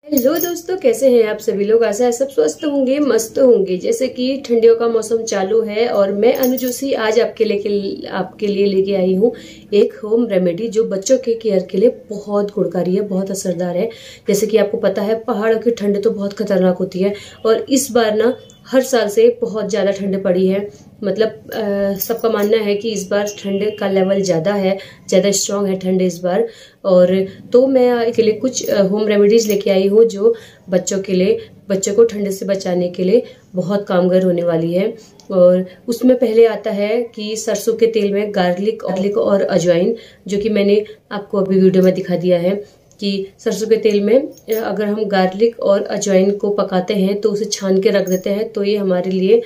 Hello दोस्तों, कैसे हैं आप सभी लोग। आशा है सब स्वस्थ होंगे, मस्त होंगे। जैसे कि ठंडियों का मौसम चालू है और मैं अनु जोशी आज आपके लिए लेके आई हूँ एक होम रेमेडी जो बच्चों के केयर के लिए बहुत गुणकारी है, बहुत असरदार है। जैसे कि आपको पता है पहाड़ों की ठंड तो बहुत खतरनाक होती है और इस बार ना हर साल से बहुत ज्यादा ठंड पड़ी है। मतलब सबका मानना है कि इस बार ठंड का लेवल ज्यादा है, ज्यादा स्ट्रांग है ठंड इस बार। और तो मैं के लिए कुछ होम रेमेडीज लेके आई हूँ जो बच्चों को ठंड से बचाने के लिए बहुत कामगार होने वाली है। और उसमें पहले आता है कि सरसों के तेल में गार्लिक और अजवाइन, जो कि मैंने आपको अभी वीडियो में दिखा दिया है कि सरसों के तेल में अगर हम गार्लिक और अजवाइन को पकाते हैं तो उसे छान के रख देते हैं तो ये हमारे लिए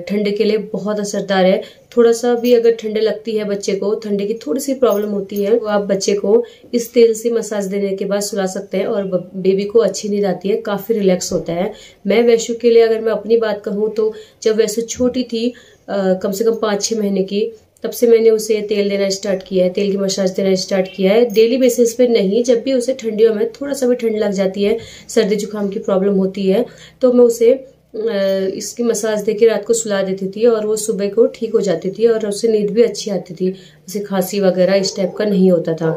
ठंड के लिए बहुत असरदार है। थोड़ा सा भी अगर ठंड लगती है बच्चे को, ठंडे की थोड़ी सी प्रॉब्लम होती है, तो आप बच्चे को इस तेल से मसाज देने के बाद सुला सकते हैं और बेबी को अच्छी नींद आती है, काफी रिलैक्स होता है। मैं वैशु के लिए अगर मैं अपनी बात कहूँ तो जब वैशु छोटी थी, कम से कम 5-6 महीने की, तब से मैंने उसे तेल देना स्टार्ट किया है, तेल की मसाज देना स्टार्ट किया है। डेली बेसिस पे नहीं, जब भी उसे ठंडियों में थोड़ा सा भी ठंड लग जाती है, सर्दी जुकाम की प्रॉब्लम होती है, तो मैं उसे इसकी मसाज देके रात को सुला देती थी और वो सुबह को ठीक हो जाती थी और उससे नींद भी अच्छी आती थी। जैसे खांसी वगैरह इस टाइप का नहीं होता था।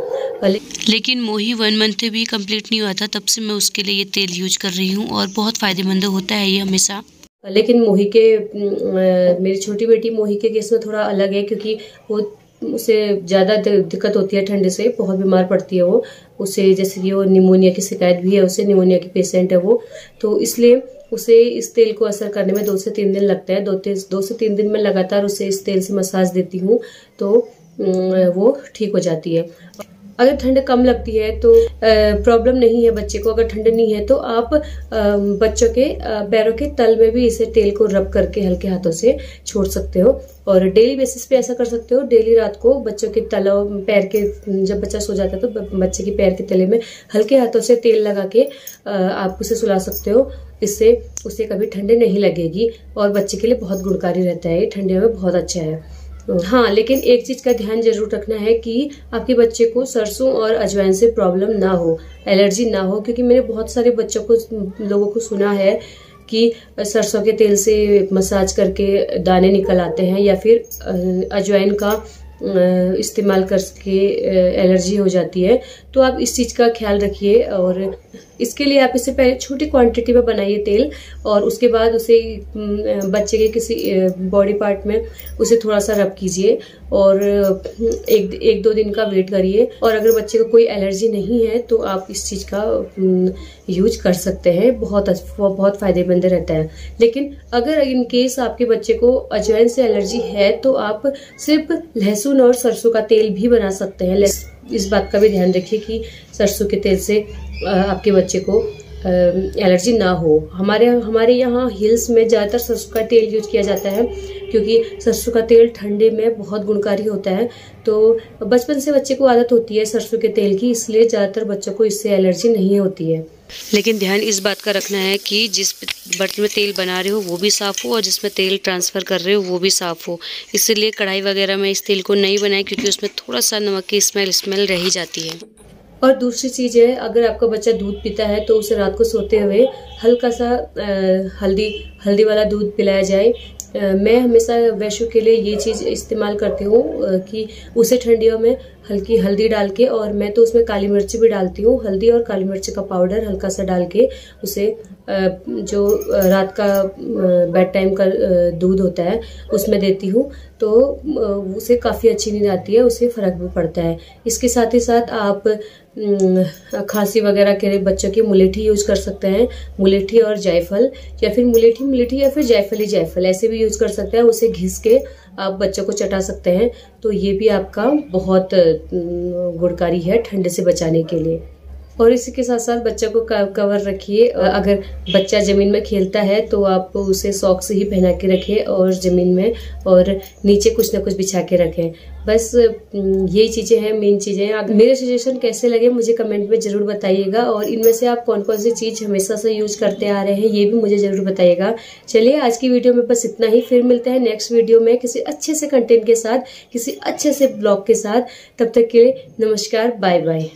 लेकिन मोही 1 मंथ भी कंप्लीट नहीं हुआ था, तब से मैं उसके लिए ये तेल यूज कर रही हूँ और बहुत फायदेमंद होता है ये हमेशा। लेकिन मेरी छोटी बेटी मोही के केस में थोड़ा अलग है, क्योंकि वो उसे ज्यादा दिक्कत होती है ठंड से, बहुत बीमार पड़ती है वो। उसे जैसे कि वो निमोनिया की शिकायत भी है, उसे निमोनिया की पेशेंट है वो, तो इसलिए उसे इस तेल को असर करने में 2 से 3 दिन लगता है। 2 से 3 दिन में लगातार उसे इस तेल से मसाज देती हूँ तो वो ठीक हो जाती है। अगर ठंड कम लगती है तो प्रॉब्लम नहीं है बच्चे को, अगर ठंड नहीं है तो आप बच्चों के पैरों के तल में भी इसे तेल को रब करके हल्के हाथों से छोड़ सकते हो और डेली बेसिस पे ऐसा कर सकते हो। डेली रात को बच्चों के पैर के, जब बच्चा सो जाता है तो बच्चे के पैर के तले में हल्के हाथों से तेल लगा के आप उसे सुला सकते हो। इससे उसे कभी ठंड नहीं लगेगी और बच्चे के लिए बहुत गुणकारी रहता है, ये ठंडियों में बहुत अच्छा है। हाँ, लेकिन एक चीज का ध्यान जरूर रखना है कि आपके बच्चे को सरसों और अजवाइन से प्रॉब्लम ना हो, एलर्जी ना हो, क्योंकि मैंने बहुत सारे लोगों को सुना है कि सरसों के तेल से मसाज करके दाने निकल आते हैं या फिर अजवाइन का इस्तेमाल करके एलर्जी हो जाती है। तो आप इस चीज का ख्याल रखिए और इसके लिए आप इसे पहले छोटी क्वांटिटी में बनाइए तेल और उसके बाद उसे बच्चे के किसी बॉडी पार्ट में उसे थोड़ा सा रब कीजिए और 1-2 दिन का वेट करिए। और अगर बच्चे को कोई एलर्जी नहीं है तो आप इस चीज का यूज कर सकते हैं, बहुत फायदेमंद रहता है। लेकिन अगर इन केस आपके बच्चे को अजवाइन से एलर्जी है तो आप सिर्फ लहसुन और सरसों का तेल भी बना सकते हैं। इस बात का भी ध्यान रखिए कि सरसों के तेल से आपके बच्चे को एलर्जी ना हो। हमारे यहाँ हिल्स में ज्यादातर सरसों का तेल यूज किया जाता है, क्योंकि सरसों का तेल ठंडे में बहुत गुणकारी होता है। तो बचपन से बच्चे को आदत होती है सरसों के तेल की, इसलिए ज्यादातर बच्चों को इससे एलर्जी नहीं होती है। लेकिन ध्यान इस बात का रखना है कि जिस बर्तन में तेल बना रहे हो वो भी साफ हो और जिसमें तेल ट्रांसफर कर रहे हो वो भी साफ हो। इसलिए कढ़ाई वगैरह में इस तेल को नहीं बनाएं, क्योंकि उसमें थोड़ा सा नमक की स्मेल रह ही जाती है। और दूसरी चीज है, अगर आपका बच्चा दूध पीता है तो उसे रात को सोते हुए हल्का सा हल्दी वाला दूध पिलाया जाए। मैं हमेशा वैशु के लिए ये चीज इस्तेमाल करती हूँ कि उसे ठंडियों में हल्की हल्दी डाल के, और मैं तो उसमें काली मिर्च भी डालती हूँ, हल्दी और काली मिर्च का पाउडर हल्का सा डाल के उसे जो रात का बेड टाइम का दूध होता है उसमें देती हूँ, तो उसे काफी अच्छी नींद आती है, उसे फर्क भी पड़ता है। इसके साथ ही साथ आप खांसी वगैरह के लिए बच्चों की मुलेठी यूज कर सकते हैं, मुलेठी और जायफल, या फिर मुलेठी या फिर जायफल ऐसे भी यूज कर सकते हैं। उसे घिस के आप बच्चों को चटा सकते हैं, तो ये भी आपका बहुत गुणकारी है ठंड से बचाने के लिए। और इसी के साथ साथ बच्चा को कवर रखिए। अगर बच्चा जमीन में खेलता है तो आप उसे सॉक्स ही पहना के रखें और जमीन में और नीचे कुछ ना कुछ बिछा के रखें। बस यही चीजें हैं, मेन चीजें। मेरे सजेशन कैसे लगे मुझे कमेंट में जरूर बताइएगा और इनमें से आप कौन कौन सी चीज हमेशा से यूज करते आ रहे हैं ये भी मुझे जरूर बताइएगा। चलिए आज की वीडियो में बस इतना ही, फिर मिलते हैं नेक्स्ट वीडियो में किसी अच्छे से कंटेंट के साथ, किसी अच्छे से ब्लॉग के साथ। तब तक के लिए नमस्कार, बाय बाय।